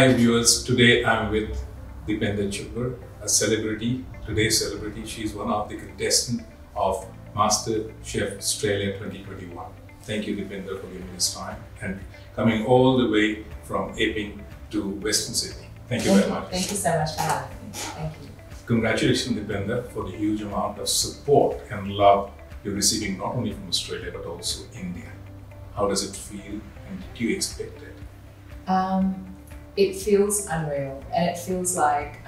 Hi viewers, today I'm with Depinder Chibber, a celebrity, today's celebrity. She's one of the contestants of Master Chef Australia 2021. Thank you, Depinder, for giving us time and coming all the way from Epping to Western Sydney. Thank you very much. Thank you so much for having me. Thank you. Congratulations, Depinder, for the huge amount of support and love you're receiving not only from Australia but also India. How does it feel and did you expect it? It feels unreal, and it feels like,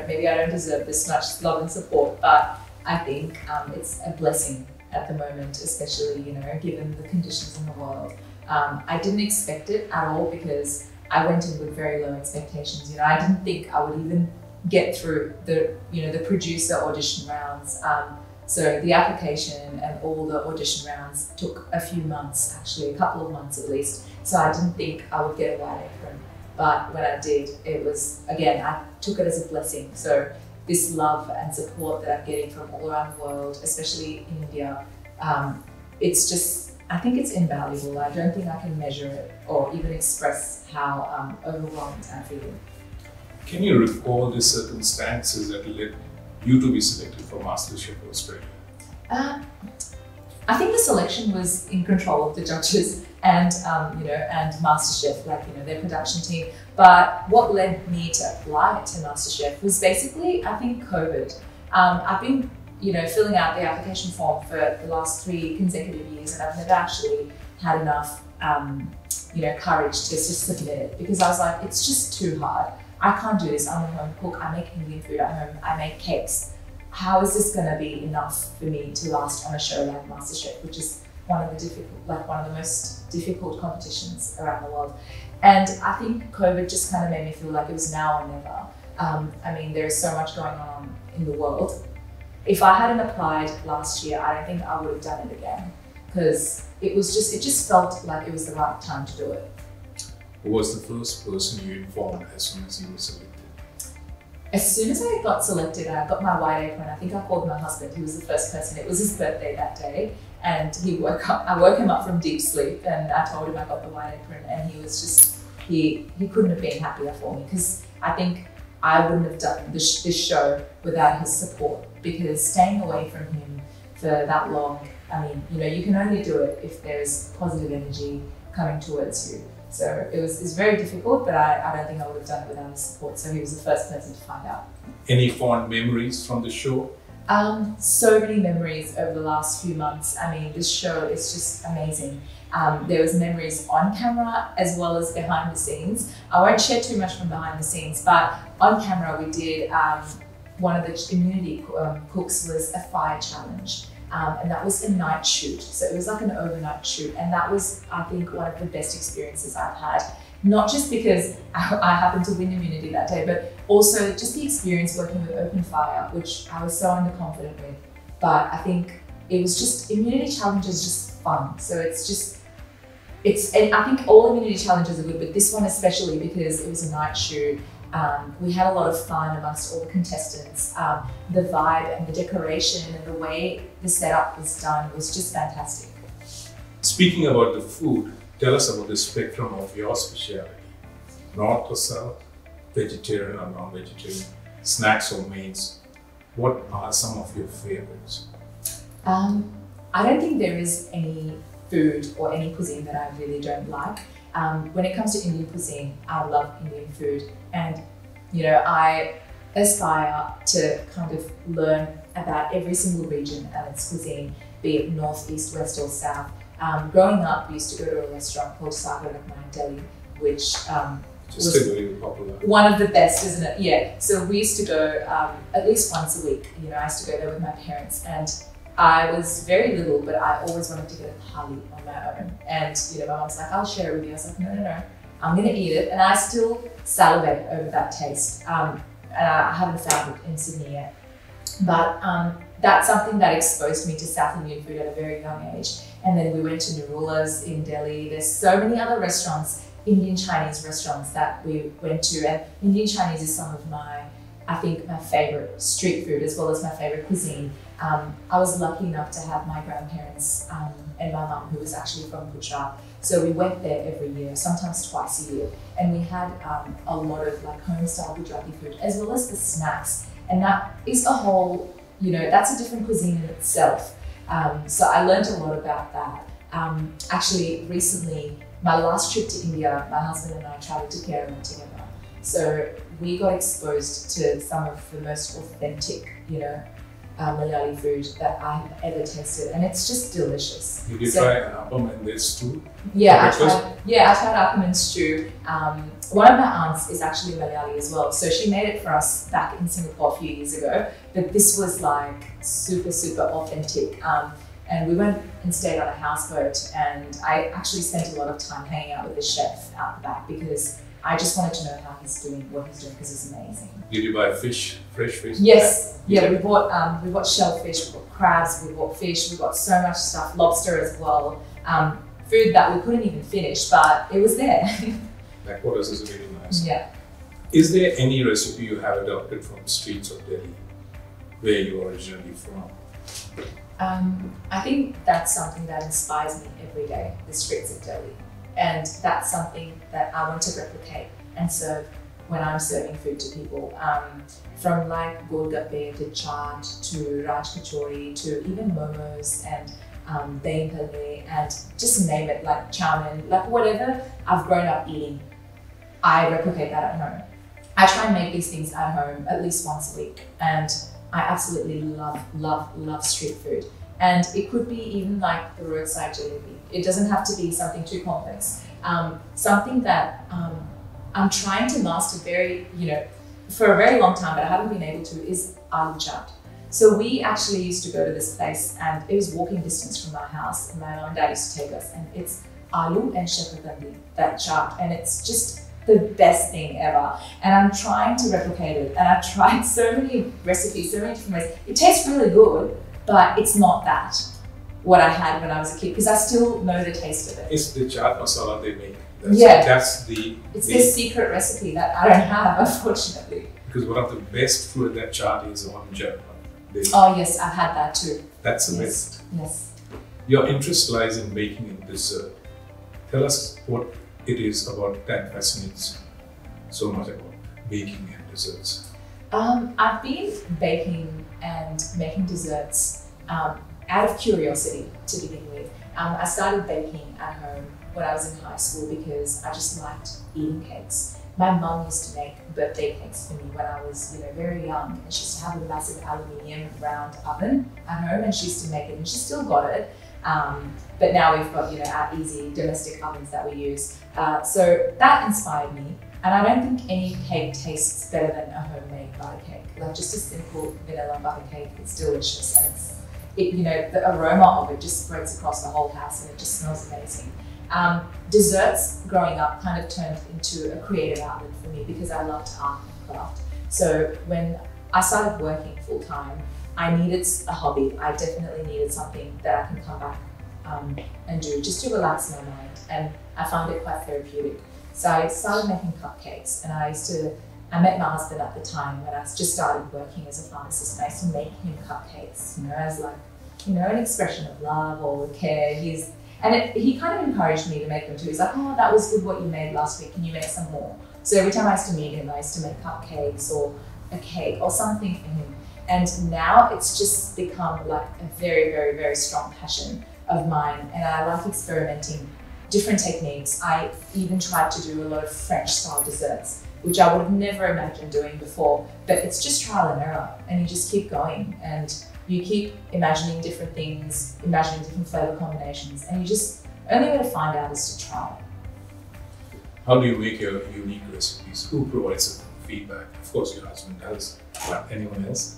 maybe I don't deserve this much love and support, but I think it's a blessing at the moment, especially, given the conditions in the world. I didn't expect it at all because I went in with very low expectations. I didn't think I would even get through the producer audition rounds. So the application and all the audition rounds took a few months, actually a couple of months at least. So I didn't think I would get a white apron. But when I did, it was, again, I took it as a blessing. So this love and support that I'm getting from all around the world, especially in India, it's just, I think it's invaluable. I don't think I can measure it or even express how overwhelmed I feel. Can you recall the circumstances that led you to be selected for MasterChef Australia? I think the selection was in control of the judges and and MasterChef, their production team. But what led me to apply to MasterChef was basically, I think, COVID. I've been, filling out the application form for the last 3 consecutive years, and I've never actually had enough, courage to just submit it because I was like, it's just too hard. I can't do this. I'm a home cook. I make Indian food at home. I make cakes. How is this going to be enough for me to last on a show like MasterChef, which is one of the most difficult competitions around the world? And I think COVID just kind of made me feel like it was now or never. There is so much going on in the world. If I hadn't applied last year, I don't think I would have done it again because it just felt like it was the right time to do it. Who was the first person you informed as soon as you were selected? As soon as I got selected, I got my white apron. I think I called my husband. He was the first person. It was his birthday that day, and he woke up. I woke him up from deep sleep, and I told him I got the white apron, and he was just he couldn't have been happier for me because I think I wouldn't have done this show without his support. Because staying away from him for that long, you can only do it if there's positive energy coming towards you. So it was very difficult, but I don't think I would have done it without his support. So he was the first person to find out. Any fond memories from the show? So many memories over the last few months. This show is just amazing. There was memories on camera as well as behind the scenes. I won't share too much from behind the scenes, but on camera we did, one of the immunity cooks was a fire challenge. And that was a night shoot. So it was like an overnight shoot. And that was, I think, one of the best experiences I've had. Not just because I happened to win immunity that day, but also just the experience working with open fire, which I was so underconfident with. But I think it was just, immunity challenge is just fun. So and I think all immunity challenges are good, but this one especially because it was a night shoot. We had a lot of fun amongst all the contestants. The vibe and the decoration and the way the setup was done was just fantastic. Speaking about the food, tell us about the spectrum of your specialty. North or south, vegetarian or non-vegetarian, snacks or mains. What are some of your favorites? I don't think there is any food or any cuisine that I really don't like. When it comes to Indian cuisine, I love Indian food, and I aspire to kind of learn about every single region and its cuisine, be it north, east, west or south. Growing up, we used to go to a restaurant called Sagar in Delhi, which was very popular. One of the best, isn't it? Yeah. So we used to go at least once a week. I used to go there with my parents, and I was very little, but I always wanted to get a thali on my own. And my mom's like, I'll share it with you. I was like, no, I'm gonna eat it. And I still salivate over that taste. And I haven't found it in Sydney yet. But that's something that exposed me to South Indian food at a very young age. And then we went to Narula's in Delhi. There's so many other restaurants, Indian Chinese restaurants that we went to. And Indian Chinese is some of my I think my favorite street food as well as my favorite cuisine. I was lucky enough to have my grandparents and my mum, who was actually from Gujarat. So we went there every year, sometimes twice a year, and we had a lot of like home-style Gujarati food as well as the snacks. And that is a whole, that's a different cuisine in itself. So I learned a lot about that. Actually, recently, my last trip to India, my husband and I traveled to Kerala together. So we got exposed to some of the most authentic, Malayali food that I have ever tasted, and it's just delicious. Did you try an appam and this stew? Yeah, I tried appam and stew. One of my aunts is actually Malayali as well, so she made it for us back in Singapore a few years ago. But this was like super, super authentic. And we went and stayed on a houseboat, and I actually spent a lot of time hanging out with the chef out the back because I just wanted to know how he's doing, what he's doing, because it's amazing. Did you buy fish, fresh fish? Yes, yeah, we bought shellfish, we bought crabs, we bought fish, we got so much stuff, lobster as well. Food that we couldn't even finish, but it was there. Backwaters is really nice. Yeah. Is there any recipe you have adopted from streets of Delhi, where you are originally from? I think that's something that inspires me every day, the streets of Delhi. And that's something that I want to replicate and serve when I'm serving food to people. From like golgappe to chaat to raj kachori to even momos and dahi bhalle and just name it, like chow mein, like whatever I've grown up eating, I replicate that at home. I try and make these things at home at least once a week, and I absolutely love street food. And it could be even like the roadside jalebi. It doesn't have to be something too complex. Something that I'm trying to master for a very long time, but I haven't been able to, is aloo chaat. So we actually used to go to this place, and it was walking distance from our house, and my mom and dad used to take us, and it's aloo and shakardandi, that chaat, and it's just the best thing ever. And I'm trying to replicate it, and I've tried so many recipes, so many different ways. It tastes really good, but it's not that what I had when I was a kid, because I still know the taste of it. It's the chaat masala they make. It's the secret recipe that I don't have, unfortunately. Because one of the best food that chaat is on jab. Oh yes, I've had that too. That's the best. Yes. Your interest lies in baking and dessert. Tell us what it is about that fascinates so much about baking and desserts. I've been baking and making desserts out of curiosity to begin with. I started baking at home when I was in high school because I just liked eating cakes. My mum used to make birthday cakes for me when I was very young, and she used to have a massive aluminium round oven at home, and she used to make it, and she still got it. But now we've got our easy domestic ovens that we use. So that inspired me, and I don't think any cake tastes better than a homemade butter cake. Like just a simple vanilla butter cake, it's delicious, and the aroma of it just spreads across the whole house, and it just smells amazing. Desserts growing up kind of turned into a creative outlet for me because I loved art and craft. So when I started working full time, I needed a hobby. I definitely needed something that I can come back and do just to relax my mind, and I found it quite therapeutic. So I started making cupcakes, and I met my husband at the time when I just started working as a pharmacist, and I used to make him cupcakes, as like, an expression of love or care. He kind of encouraged me to make them too. He's like, oh, that was good what you made last week, can you make some more? So every time I used to meet him, I used to make cupcakes or a cake or something for him. And now it's just become like a very, very, very strong passion of mine. And I like experimenting different techniques. I even tried to do a lot of French style desserts, which I would have never imagined doing before. But it's just trial and error, and you just keep going, and you keep imagining different things, imagining different flavor combinations, and only way to find out is to try. How do you make your unique recipes? Who provides the feedback? Of course, your husband does, but anyone else?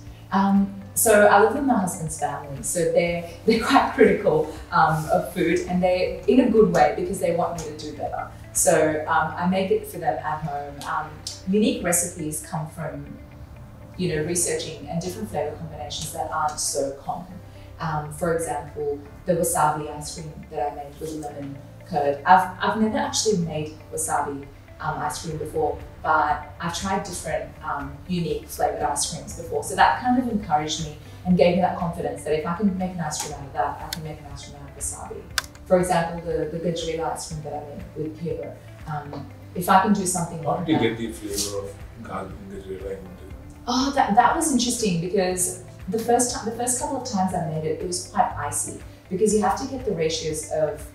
So I live with my husband's family, so they're quite critical of food, and they're in a good way because they want me to do better. So I make it for them at home. Unique recipes come from researching and different flavor combinations that aren't so common. For example, the wasabi ice cream that I made with lemon curd. I've never actually made wasabi ice cream before, but I've tried different unique flavored ice creams before. So that kind of encouraged me and gave me that confidence that if I can make an ice cream out of that, I can make an ice cream out of wasabi. For example, the Kaju ice cream that I made with Chibber. If I can do something How like did you that. get the flavor of Kaju and Gajrela into? Oh, that was interesting because the first couple of times I made it, it was quite icy because you have to get the ratios of,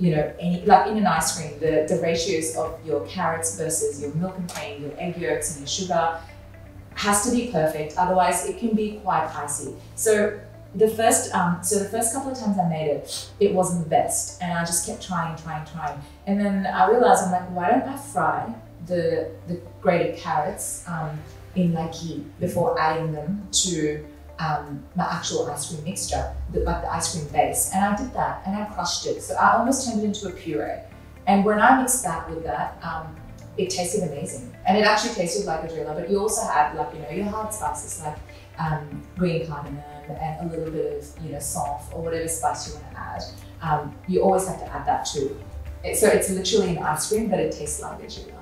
like in an ice cream, the ratios of your carrots versus your milk and cream, your egg yolks and your sugar has to be perfect. Otherwise, it can be quite icy. So the first couple of times I made it, it wasn't the best, and I just kept trying, and then I realized I'm like, why don't I fry the grated carrots in like ghee before adding them to my actual ice cream mixture, like the ice cream base. And I did that and I crushed it. So I almost turned it into a puree. And when I mixed that with that, it tasted amazing. And it actually tasted like a Gajrela, but you also had like, your hard spices like green cardamom and a little bit of, saunf or whatever spice you want to add. You always have to add that too. So it's literally an ice cream, but it tastes like a Gajrela.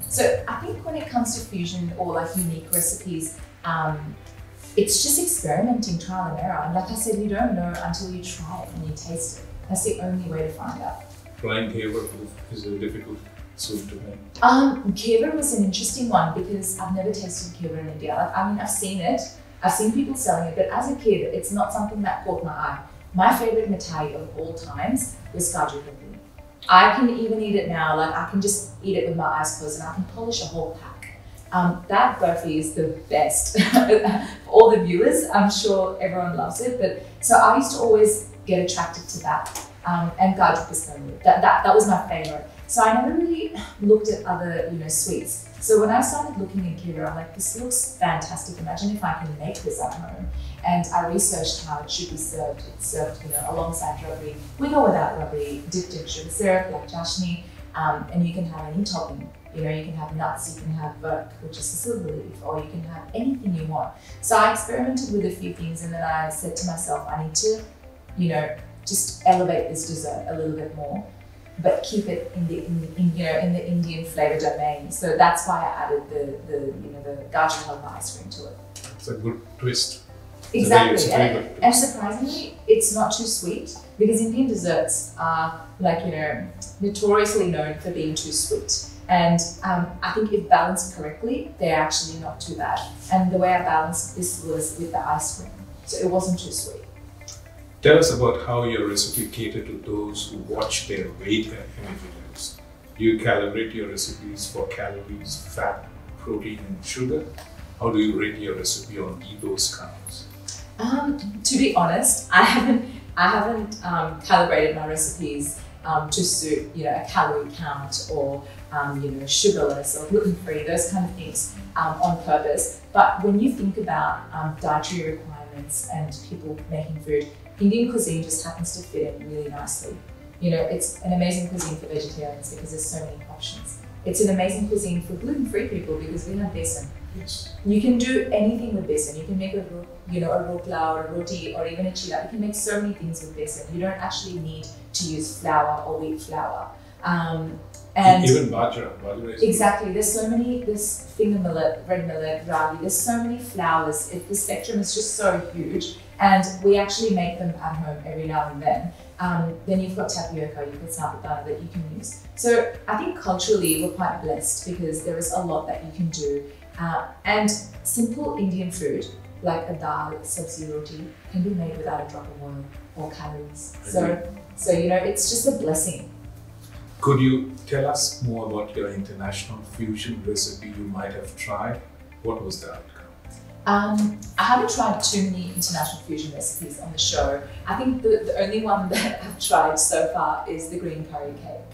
So I think when it comes to fusion or like unique recipes, it's just experimenting, trial and error. And like I said, you don't know until you try it and you taste it. That's the only way to find out. Frying Chibber is a difficult soup to make. Chibber was an interesting one because I've never tasted Chibber in India. I've seen it, I've seen people selling it, but as a kid, it's not something that caught my eye. My favorite mithai of all times was Kaju. I can even eat it now, like I can just eat it with my eyes closed and I can polish a whole pack. That burfi is the best. For all the viewers, I'm sure everyone loves it, but so I used to always get attracted to that. And Kaju pistachio, that was my favorite. So I never really looked at other, sweets. So when I started looking at Chibber, I'm like, this looks fantastic. Imagine if I can make this at home. And I researched how it should be served. It's served, alongside rabri, with or without rabri, dipped in sugar syrup like chashni, and you can have any topping. You can have nuts, you can have verk, which is a silver leaf, or you can have anything you want. So I experimented with a few things, and then I said to myself, I need to, just elevate this dessert a little bit more, but keep it in the Indian flavor domain. So that's why I added the Kaju halwa ice cream to it. It's a good twist. Exactly, and surprisingly, it's not too sweet because Indian desserts are notoriously known for being too sweet. And I think if balanced correctly, they're actually not too bad. And the way I balanced this was with the ice cream, so it wasn't too sweet. Tell us about how your recipe catered to those who watch their weight and energy levels. Do you calibrate your recipes for calories, fat, protein, and sugar? How do you rate your recipe on those counts? To be honest, I haven't calibrated my recipes to suit a calorie count or sugarless or gluten-free, those kind of things on purpose. But when you think about dietary requirements and people making food, Indian cuisine just happens to fit in really nicely. It's an amazing cuisine for vegetarians because there's so many options. It's an amazing cuisine for gluten-free people because we have besan. Yes. You can do anything with besan. You can make a rotla or a roti or even a chila. You can make so many things with besan. You don't actually need to use flour or wheat flour. And even bajra is exactly. There's finger millet, red millet, ragi. There's so many flours. The spectrum is just so huge, and we actually make them at home every now and then. Then you've got tapioca, you've got sabudana that you can use. So I think culturally we're quite blessed because there is a lot that you can do. And simple Indian food like a dal, sabzi, roti can be made without a drop of oil or calories. So it's just a blessing. Could you tell us more about your international fusion recipe you might have tried? What was the outcome? I haven't tried too many international fusion recipes on the show. I think the only one that I've tried so far is the green curry cake.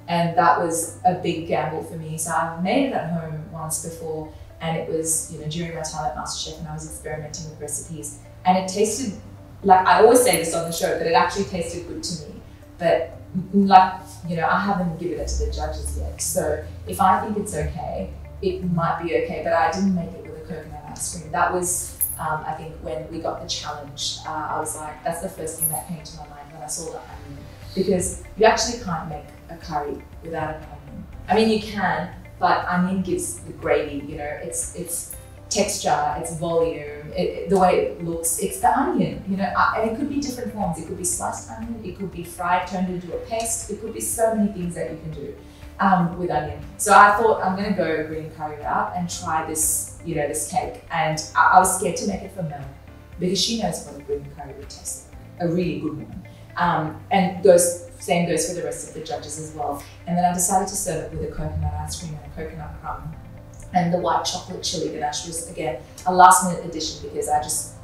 And that was a big gamble for me. So I've made it at home once before, and it was during my time at MasterChef, and I was experimenting with recipes. And it tasted, like I always say this on the show, but it actually tasted good to me. But I haven't given it to the judges yet. So if I think it's okay, it might be okay, but I didn't make it with a coconut ice cream. That was, I think, when we got the challenge. I was like, that's the first thing that came to my mind when I saw the onion. Because you actually can't make a curry without an onion. I mean, you can, but onion gives the gravy, you know, it's texture, it's volume, the way it looks, it's the onion, you know, and it could be different forms. It could be sliced onion, it could be fried, turned into a paste, it could be so many things that you can do with onion. So I thought I'm gonna go green curry route and try this, you know, this cake. And I was scared to make it for Mel because she knows what a green curry would taste like, a really good one. And same goes for the rest of the judges as well. And then I decided to serve it with a coconut ice cream and a coconut crumb. And the white chocolate chili ganache was, again, a last minute addition because I just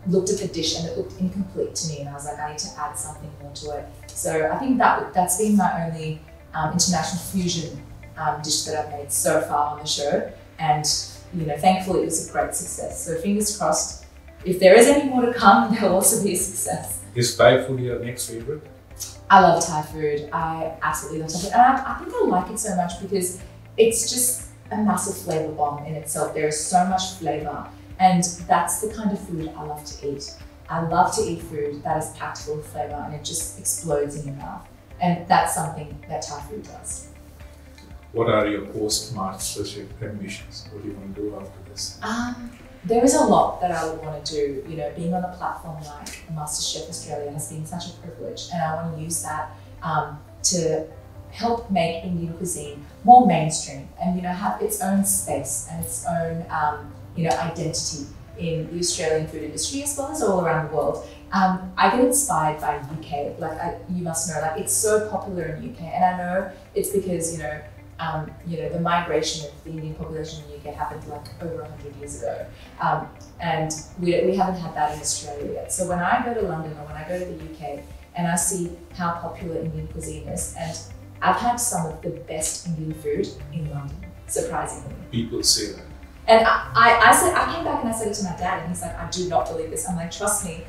looked at the dish and it looked incomplete to me. And I was like, I need to add something more to it. So I think that's been my only international fusion dish that I've made so far on the show. And, you know, thankfully it was a great success. So fingers crossed, if there is any more to come, there'll also be a success. Is Thai food your next favorite? I love Thai food. I absolutely love Thai food. And I think I like it so much because it's just a massive flavor bomb in itself. There is so much flavor, and that's the kind of food I love to eat. I love to eat food that is packed full of flavor and it just explodes in your mouth. And that's something that Thai food does. What are your post-MasterChef ambitions? What do you want to do after this? There is a lot that I would want to do. You know, being on a platform like MasterChef Australia has been such a privilege, and I want to use that to help make Indian cuisine more mainstream and, you know, have its own space and its own, you know, identity in the Australian food industry as well as all around the world. I get inspired by UK, like you must know, like it's so popular in UK, and I know it's because, you know, the migration of the Indian population in the UK happened like over 100 years ago. And we haven't had that in Australia yet. So when I go to London or when I go to the UK and I see how popular Indian cuisine is, and I've had some of the best Indian food in London, surprisingly. People say that. And I came back and I said it to my dad, and he's like, I do not believe this. I'm like, trust me,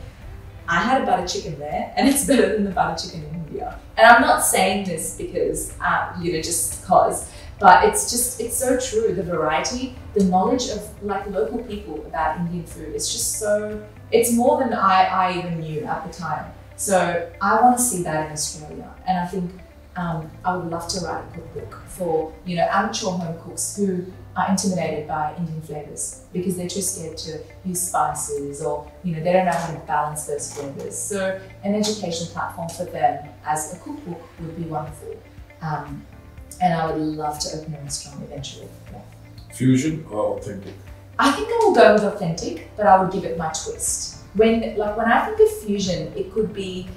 I had a butter chicken there, and it's better than the butter chicken in India. And I'm not saying this because, you know, just cause, but it's so true. The variety, the knowledge of like local people about Indian food, it's just so, it's more than I even knew at the time. So I want to see that in Australia, and I think I would love to write a cookbook for, you know, amateur home cooks who are intimidated by Indian flavors because they're too scared to use spices, or, you know, they don't know how to balance those flavors. So an education platform for them as a cookbook would be wonderful. And I would love to open a restaurant eventually. Yeah. Fusion or authentic? I think I will go with authentic, but I would give it my twist. When I think of fusion, it could be,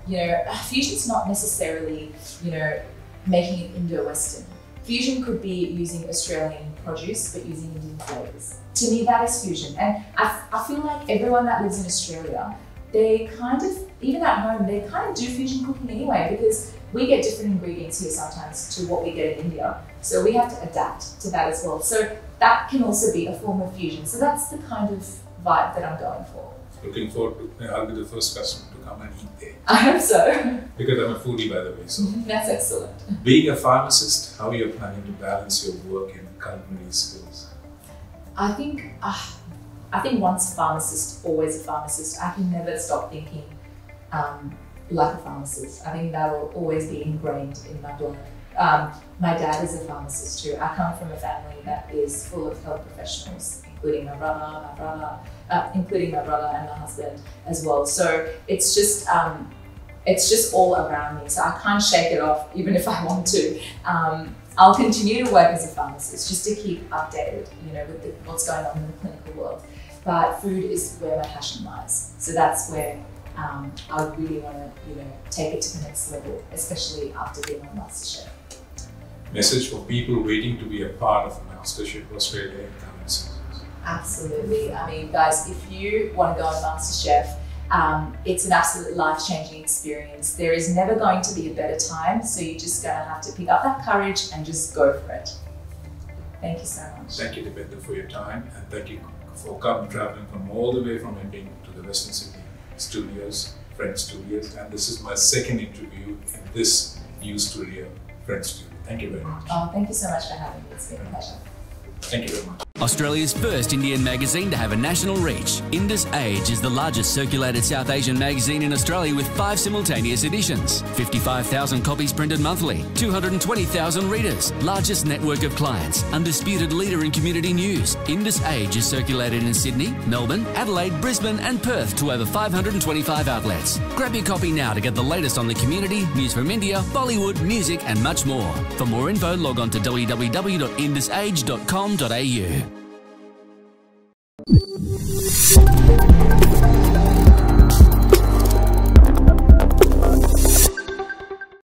you know, fusion's not necessarily, you know, making it Indo-Western. Fusion could be using Australian produce, but using Indian flavors. To me, that is fusion. And I feel like everyone that lives in Australia, they kind of, even at home, they kind of do fusion cooking anyway, because we get different ingredients here sometimes to what we get in India. So we have to adapt to that as well. So that can also be a form of fusion. So that's the kind of vibe that I'm going for. Looking forward to, I'll be the first customer to come and eat there. I hope so. Because I'm a foodie, by the way. So that's excellent. Being a pharmacist, how are you planning to balance your work and culinary skills? I think once a pharmacist, always a pharmacist. I can never stop thinking like a pharmacist. I think that will always be ingrained in my blood. My dad is a pharmacist too. I come from a family that is full of health professionals, including my brother and my husband as well. So it's just all around me. So I can't shake it off, even if I want to. I'll continue to work as a pharmacist just to keep updated, you know, with what's going on in the clinical world. But food is where my passion lies. So that's where I would really want to, you know, take it to the next level, especially after being on MasterChef. Message for people waiting to be a part of MasterChef Australia in coming seasons. Absolutely. I mean, guys, if you want to go on MasterChef, it's an absolute life-changing experience. There is never going to be a better time, so you're just going to have to pick up that courage and just go for it. Thank you so much. Thank you, Depinder, for your time, and thank you for traveling from all the way from India to the Western Sydney studios, French studios, and this is my second interview in this new studio, French studio. Thank you very much. Oh, thank you so much for having me. It's been a pleasure. Thank you very much. Australia's first Indian magazine to have a national reach, Indus Age is the largest circulated South Asian magazine in Australia with 5 simultaneous editions, 55,000 copies printed monthly, 220,000 readers, largest network of clients, undisputed leader in community news. Indus Age is circulated in Sydney, Melbourne, Adelaide, Brisbane and Perth to over 525 outlets. Grab your copy now to get the latest on the community, news from India, Bollywood, music and much more. For more info, log on to www.indusage.com.au.